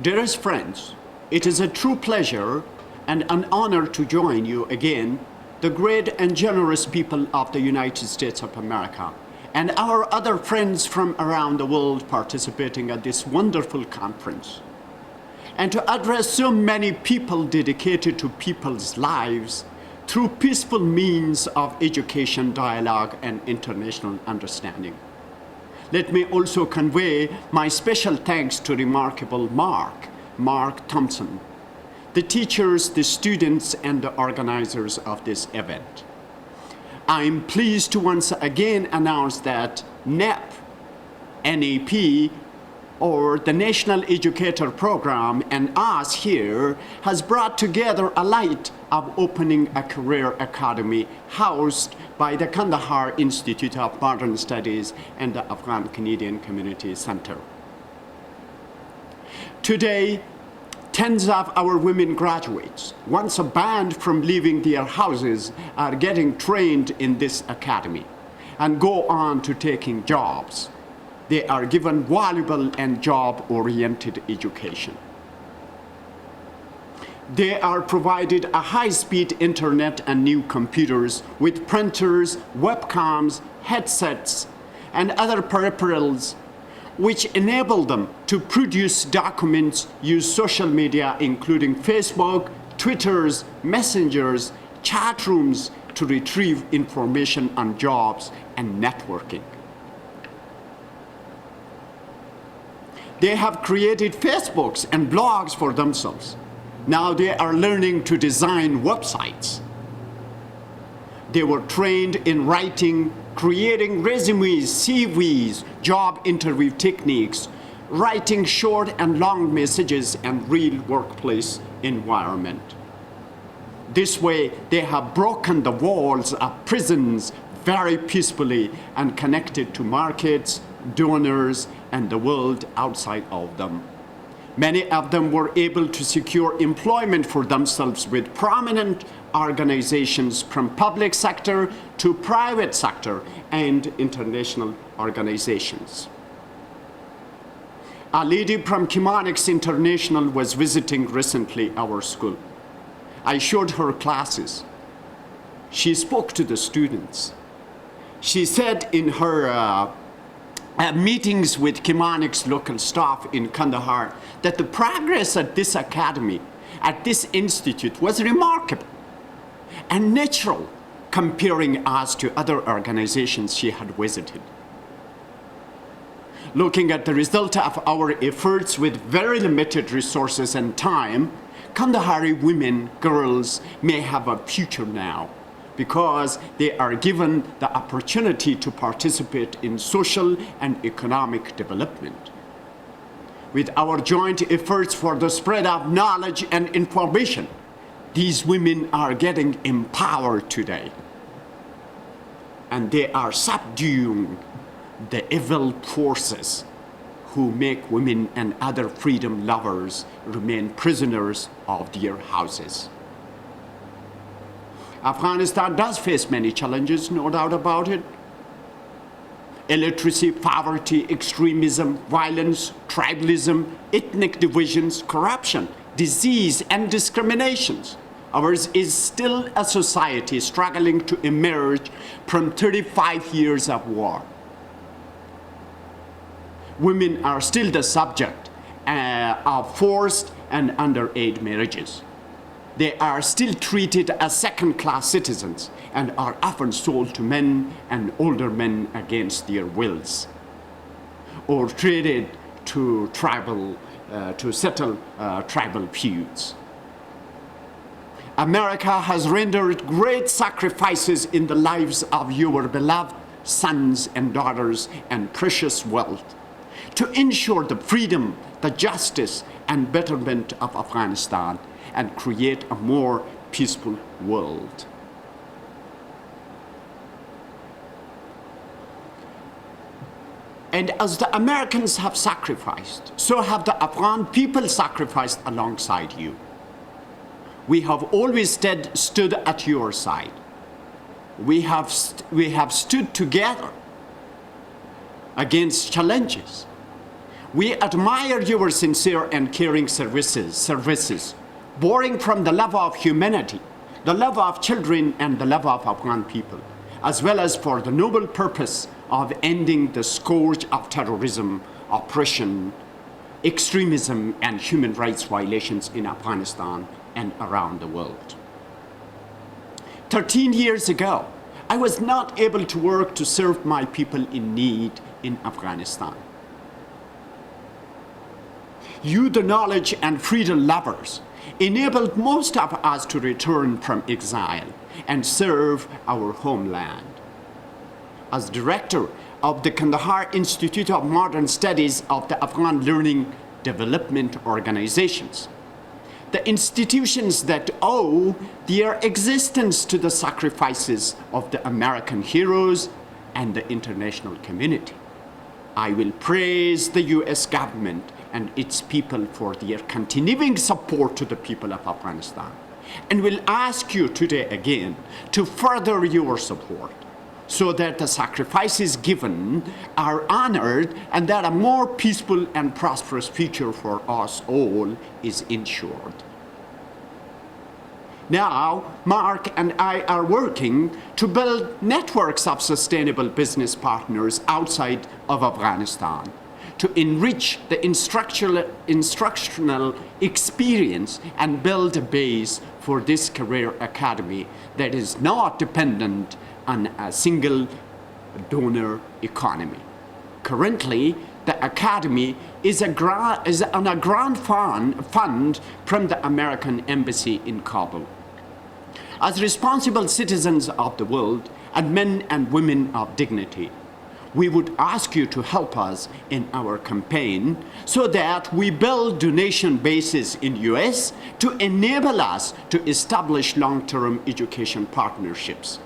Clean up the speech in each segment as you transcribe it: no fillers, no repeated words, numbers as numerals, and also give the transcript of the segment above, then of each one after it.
Dearest friends, it is a true pleasure and an honor to join you again, the great and generous people of the United States of America, and our other friends from around the world participating at this wonderful conference, and to address so many people dedicated to people's lives through peaceful means of education, dialogue, and international understanding. Let me also convey my special thanks to remarkable Mark Thompson, the teachers, the students, and the organizers of this event. I'm pleased to once again announce that NEP, or the National Educator Program, and us here, has brought together a light of opening a career academy housed by the Kandahar Institute of Modern Studies and the Afghan Canadian Community Center. Today, tens of our women graduates, once banned from leaving their houses, are getting trained in this academy and go on to taking jobs. They are given valuable and job-oriented education. They are provided a high-speed internet and new computers with printers, webcams, headsets, and other peripherals which enable them to produce documents, use social media, including Facebook, Twitters, messengers, chat rooms to retrieve information on jobs and networking. They have created Facebooks and blogs for themselves. Now they are learning to design websites. They were trained in writing, creating resumes, CVs, job interview techniques, writing short and long messages, and real workplace environment. This way, they have broken the walls of prisons very peacefully and connected to markets, donors, and the world outside of them. Many of them were able to secure employment for themselves with prominent organizations from public sector to private sector and international organizations. A lady from Chemonics International was visiting recently our school. I showed her classes. She spoke to the students. She said in her meetings with Chemonics local staff in Kandahar that the progress at this academy, at this institute, was remarkable and natural, comparing us to other organizations she had visited. Looking at the result of our efforts with very limited resources and time, Kandahari women, girls may have a future now, because they are given the opportunity to participate in social and economic development. With our joint efforts for the spread of knowledge and information, these women are getting empowered today. And they are subduing the evil forces who make women and other freedom lovers remain prisoners of their houses. Afghanistan does face many challenges, no doubt about it. Illiteracy, poverty, extremism, violence, tribalism, ethnic divisions, corruption, disease, and discriminations. Ours is still a society struggling to emerge from 35 years of war. Women are still the subject of forced and underage marriages. They are still treated as second-class citizens and are often sold to men and older men against their wills, or traded to settle tribal feuds. America has rendered great sacrifices in the lives of your beloved sons and daughters and precious wealth to ensure the freedom, the justice, and betterment of Afghanistan and create a more peaceful world. And as the Americans have sacrificed, so have the Afghan people sacrificed alongside you. We have always stood at your side. We have stood together against challenges. We admire your sincere and caring services, borrowing from the love of humanity, the love of children, and the love of Afghan people, as well as for the noble purpose of ending the scourge of terrorism, oppression, extremism, and human rights violations in Afghanistan and around the world. 13 years ago, I was not able to work to serve my people in need in Afghanistan. You, the knowledge and freedom lovers, enabled most of us to return from exile and serve our homeland. As director of the Kandahar Institute of Modern Studies of the Afghan Learning Development Organizations, the institutions that owe their existence to the sacrifices of the American heroes and the international community, I will praise the US government and its people for their continuing support to the people of Afghanistan, and will ask you today again to further your support so that the sacrifices given are honored and that a more peaceful and prosperous future for us all is ensured. Now, Mark and I are working to build networks of sustainable business partners outside of Afghanistan to enrich the instructional experience and build a base for this career academy that is not dependent on a single donor economy. Currently, the academy is on a grant fund from the American Embassy in Kabul. As responsible citizens of the world and men and women of dignity, we would ask you to help us in our campaign so that we build donation bases in US to enable us to establish long-term education partnerships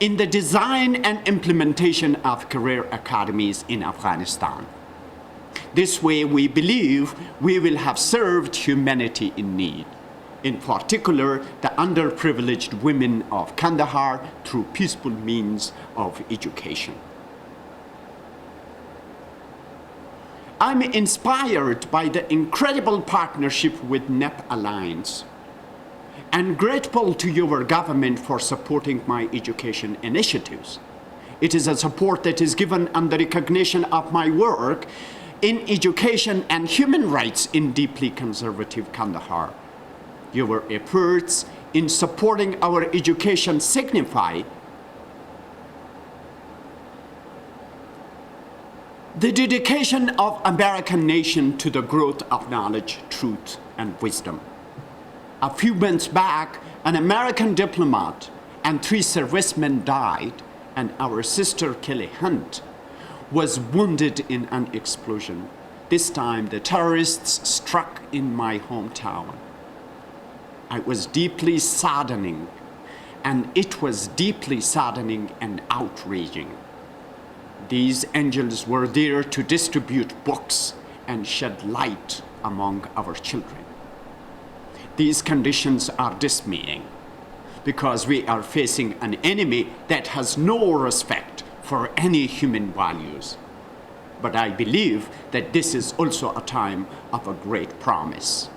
in the design and implementation of career academies in Afghanistan. This way, we believe we will have served humanity in need, in particular the underprivileged women of Kandahar through peaceful means of education. I'm inspired by the incredible partnership with NEP Alliance and grateful to your government for supporting my education initiatives. It is a support that is given on the recognition of my work in education and human rights in deeply conservative Kandahar. Your efforts in supporting our education signify the dedication of American nation to the growth of knowledge, truth, and wisdom. A few months back, an American diplomat and 3 servicemen died, and our sister Kelly Hunt was wounded in an explosion. This time, the terrorists struck in my hometown. It was deeply saddening, and outraging. These angels were there to distribute books and shed light among our children. These conditions are dismaying because we are facing an enemy that has no respect for any human values. But I believe that this is also a time of a great promise.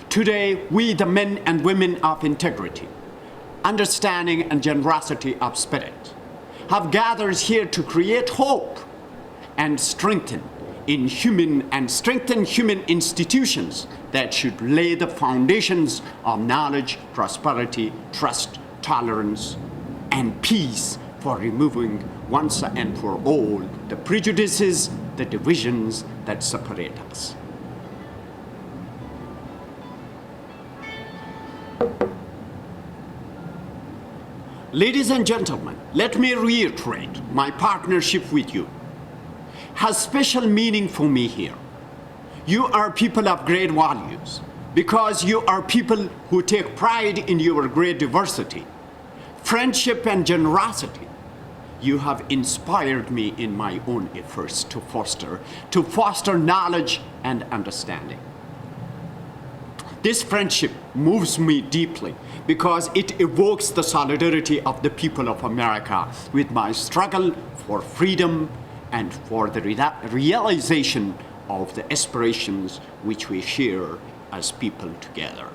Today, we, the men and women of integrity, understanding, and generosity of spirit, have gathered here to create hope and strengthen human institutions that should lay the foundations of knowledge, prosperity, trust, tolerance, and peace for removing once and for all the prejudices, the divisions that separate us. Ladies and gentlemen, let me reiterate my partnership with you has special meaning for me here. You are people of great values because you are people who take pride in your great diversity, friendship, and generosity. You have inspired me in my own efforts to foster knowledge and understanding. This friendship moves me deeply because it evokes the solidarity of the people of America with my struggle for freedom and for the realization of the aspirations which we share as people together.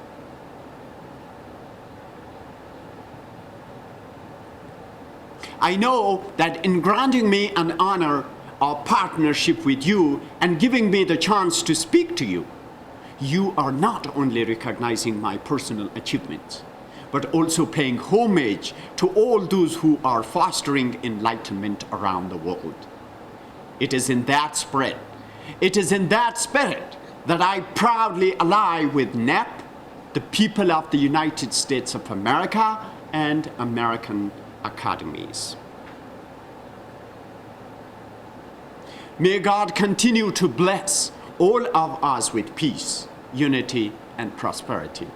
I know that in granting me an honor of partnership with you and giving me the chance to speak to you, you are not only recognizing my personal achievements, but also paying homage to all those who are fostering enlightenment around the world. It is in that spirit, that I proudly ally with NEP, the people of the United States of America, and American academies. May God continue to bless all of us with peace, unity, and prosperity,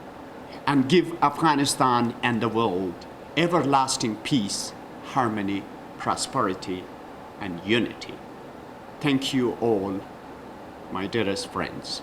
and give Afghanistan and the world everlasting peace, harmony, prosperity, and unity. Thank you all, my dearest friends.